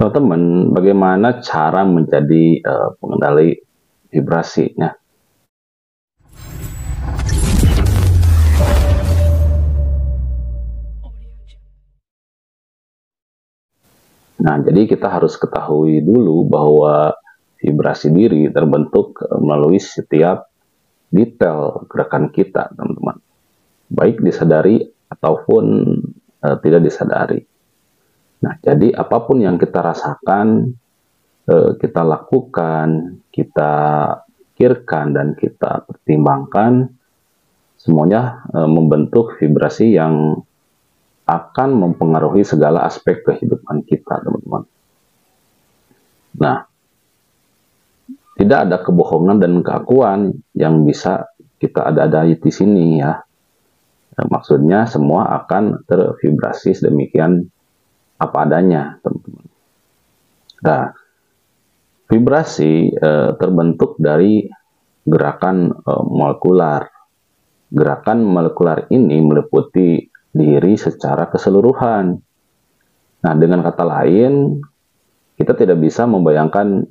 Teman-teman, bagaimana cara menjadi pengendali vibrasinya? Nah, jadi kita harus ketahui dulu bahwa vibrasi diri terbentuk melalui setiap detail gerakan kita, teman-teman. Baik disadari ataupun tidak disadari. Nah, jadi apapun yang kita rasakan, kita lakukan, kita pikirkan, dan kita pertimbangkan, semuanya membentuk vibrasi yang akan mempengaruhi segala aspek kehidupan kita, teman-teman. Nah, tidak ada kebohongan dan keakuan yang bisa kita ada-adai di sini ya. Nah, maksudnya semua akan tervibrasi sedemikian apa adanya, teman-teman. Nah, vibrasi terbentuk dari gerakan molekular. Gerakan molekular ini meliputi diri secara keseluruhan. Nah, dengan kata lain, kita tidak bisa membayangkan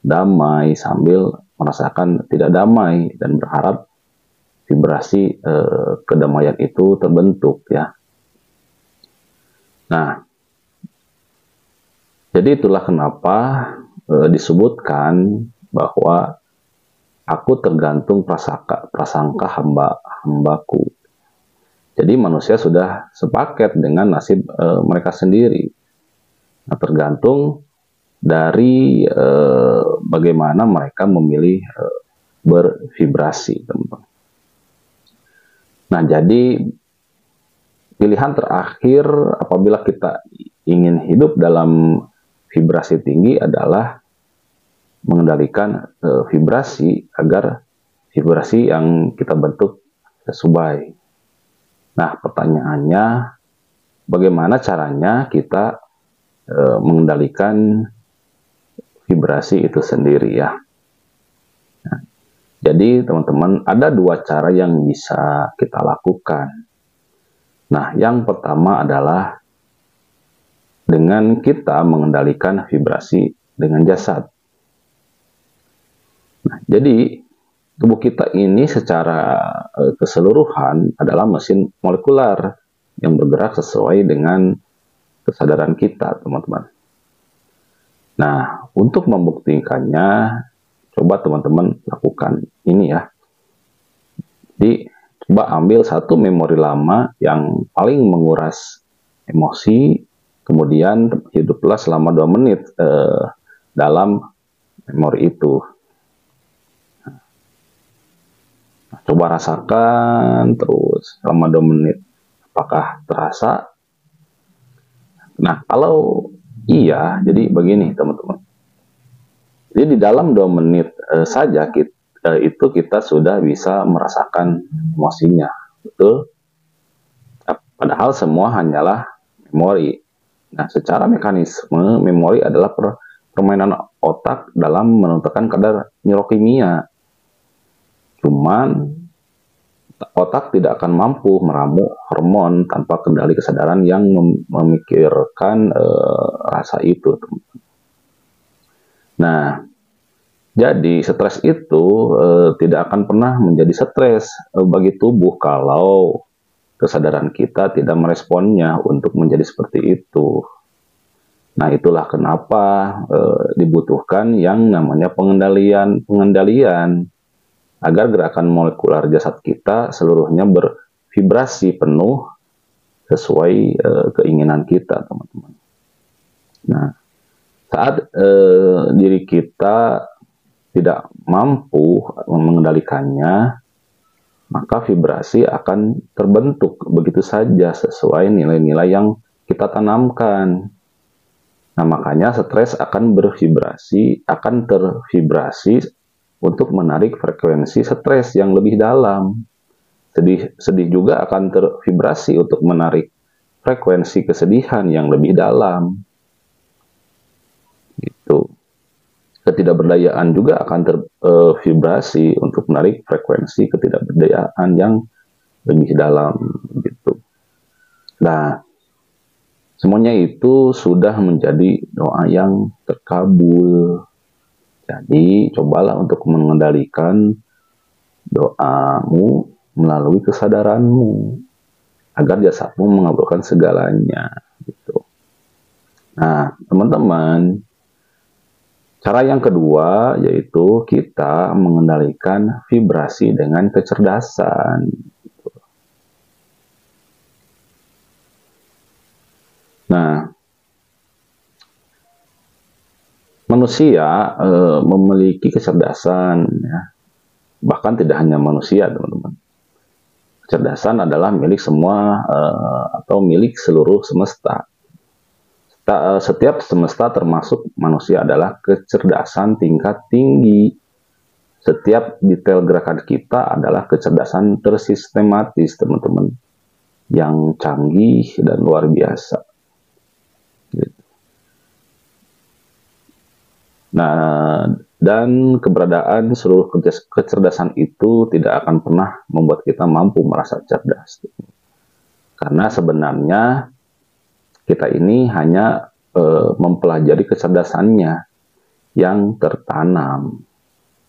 damai sambil merasakan tidak damai dan berharap vibrasi kedamaian itu terbentuk ya. Nah, jadi itulah kenapa disebutkan bahwa aku tergantung prasangka hambaku. Jadi manusia sudah sepaket dengan nasib mereka sendiri. Nah, tergantung dari bagaimana mereka memilih bervibrasi, teman-teman. Nah, jadi pilihan terakhir apabila kita ingin hidup dalam vibrasi tinggi adalah mengendalikan vibrasi agar vibrasi yang kita bentuk sesuai. Nah, pertanyaannya, bagaimana caranya kita mengendalikan vibrasi itu sendiri ya? Nah, jadi teman-teman, ada dua cara yang bisa kita lakukan. Nah, yang pertama adalah dengan kita mengendalikan vibrasi dengan jasad. Nah, jadi tubuh kita ini secara keseluruhan adalah mesin molekular yang bergerak sesuai dengan kesadaran kita, teman-teman. Nah, untuk membuktikannya, coba teman-teman lakukan ini ya. Jadi, coba ambil satu memori lama yang paling menguras emosi, kemudian hiduplah selama 2 menit dalam memori itu. Coba rasakan terus selama 2 menit. Apakah terasa? Nah, kalau iya, jadi begini teman-teman. Jadi di dalam 2 menit saja kita sudah bisa merasakan emosinya. Betul? Padahal semua hanyalah memori. Nah, secara mekanisme, memori adalah permainan otak dalam menentukan kadar neurokimia. Cuman otak tidak akan mampu meramu hormon tanpa kendali kesadaran yang memikirkan rasa itu. Nah, jadi stres itu tidak akan pernah menjadi stres bagi tubuh kalau kesadaran kita tidak meresponnya untuk menjadi seperti itu. Nah, itulah kenapa dibutuhkan yang namanya pengendalian agar gerakan molekular jasad kita seluruhnya bervibrasi penuh sesuai keinginan kita, teman-teman. Nah, saat diri kita tidak mampu mengendalikannya, maka vibrasi akan terbentuk begitu saja sesuai nilai-nilai yang kita tanamkan. Nah, makanya stres akan tervibrasi untuk menarik frekuensi stres yang lebih dalam. Sedih juga akan tervibrasi untuk menarik frekuensi kesedihan yang lebih dalam. Gitu. Ketidakberdayaan juga akan tervibrasi untuk menarik frekuensi ketidakberdayaan yang lebih dalam. Gitu. Nah, Semuanya itu sudah menjadi doa yang terkabul. Jadi, cobalah untuk mengendalikan doamu melalui kesadaranmu agar jasadmu mengabulkan segalanya gitu. Nah, teman-teman, cara yang kedua yaitu kita mengendalikan vibrasi dengan kecerdasan. Nah, manusia memiliki kecerdasan, ya. Bahkan tidak hanya manusia, teman-teman. Kecerdasan adalah milik semua atau milik seluruh semesta. Setiap semesta termasuk manusia adalah kecerdasan tingkat tinggi. Setiap detail gerakan kita adalah kecerdasan tersistematis, teman-teman, yang canggih dan luar biasa. Nah, dan keberadaan seluruh kecerdasan itu tidak akan pernah membuat kita mampu merasa cerdas. Karena sebenarnya kita ini hanya mempelajari kecerdasannya yang tertanam.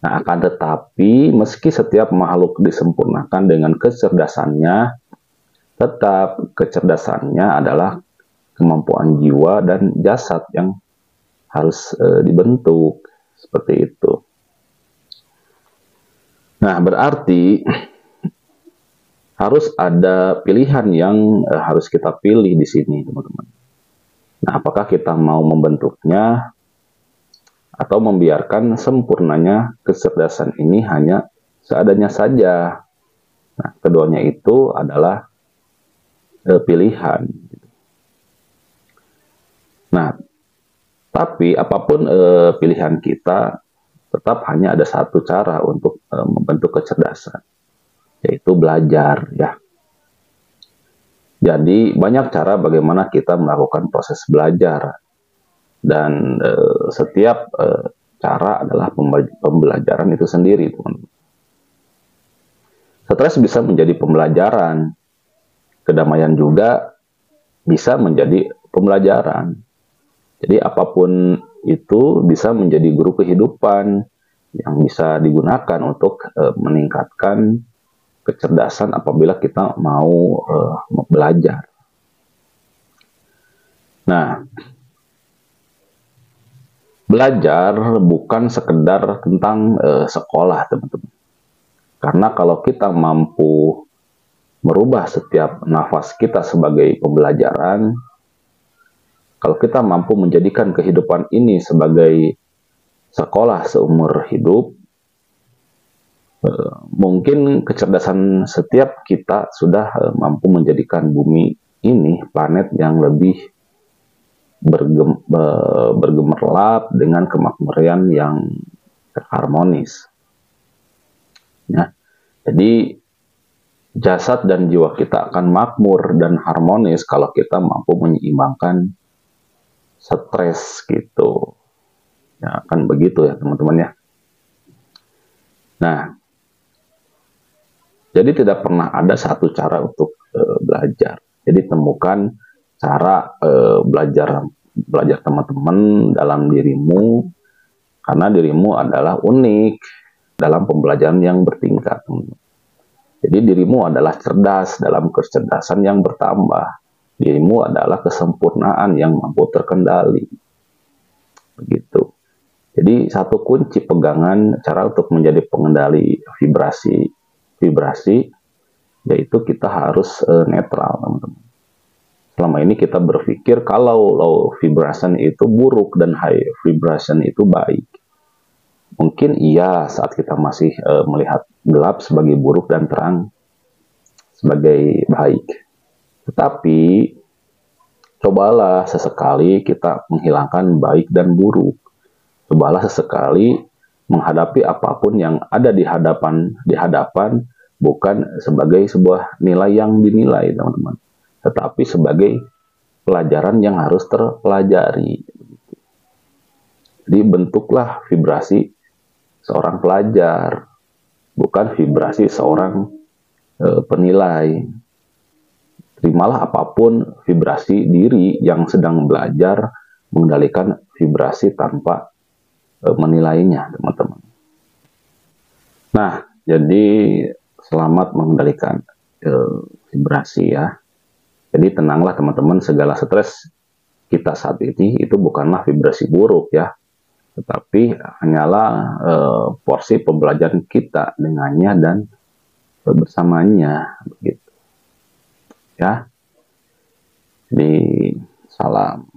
Nah, akan tetapi meski setiap makhluk disempurnakan dengan kecerdasannya, tetap kecerdasannya adalah kemampuan jiwa dan jasad yang harus dibentuk seperti itu. Nah, berarti harus ada pilihan yang harus kita pilih di sini, teman-teman. Nah, apakah kita mau membentuknya atau membiarkan sempurnanya kecerdasan ini hanya seadanya saja? Nah, keduanya itu adalah pilihan. Nah, tapi apapun pilihan kita, tetap hanya ada satu cara untuk membentuk kecerdasan, yaitu belajar, ya. Jadi banyak cara bagaimana kita melakukan proses belajar, dan setiap cara adalah pembelajaran itu sendiri, teman-teman. Stres bisa menjadi pembelajaran, kedamaian juga bisa menjadi pembelajaran. Jadi apapun itu bisa menjadi guru kehidupan yang bisa digunakan untuk meningkatkan kecerdasan apabila kita mau belajar. Nah, belajar bukan sekedar tentang sekolah, teman-teman. Karena kalau kita mampu merubah setiap nafas kita sebagai pembelajaran, kalau kita mampu menjadikan kehidupan ini sebagai sekolah seumur hidup, mungkin kecerdasan setiap kita sudah mampu menjadikan bumi ini planet yang lebih bergemerlap dengan kemakmuran yang harmonis. Ya. Jadi jasad dan jiwa kita akan makmur dan harmonis kalau kita mampu menyeimbangkan stres gitu. Ya, akan begitu ya teman-teman ya. Nah, jadi tidak pernah ada satu cara untuk belajar. Jadi temukan cara belajar teman-teman dalam dirimu, karena dirimu adalah unik dalam pembelajaran yang bertingkat. Jadi dirimu adalah cerdas dalam kecerdasan yang bertambah. Dirimu adalah kesempurnaan yang mampu terkendali. Begitu. Jadi satu kunci pegangan cara untuk menjadi pengendali vibrasi yaitu kita harus netral, teman-teman. Selama ini kita berpikir kalau low vibration itu buruk dan high vibration itu baik. Mungkin iya saat kita masih melihat gelap sebagai buruk dan terang sebagai baik. Tetapi cobalah sesekali kita menghilangkan baik dan buruk. Cobalah sesekali menghadapi apapun yang ada di hadapan bukan sebagai sebuah nilai yang dinilai, teman-teman, tetapi sebagai pelajaran yang harus terpelajari. Jadi bentuklah vibrasi seorang pelajar, bukan vibrasi seorang penilai. terimalah apapun vibrasi diri yang sedang belajar mengendalikan vibrasi tanpa menilainya, teman-teman. Nah, jadi selamat mengendalikan vibrasi ya. Jadi tenanglah teman-teman, segala stres kita saat ini itu bukanlah vibrasi buruk ya, tetapi hanyalah porsi pembelajaran kita dengannya dan bersamanya, begitu ya. Jadi salam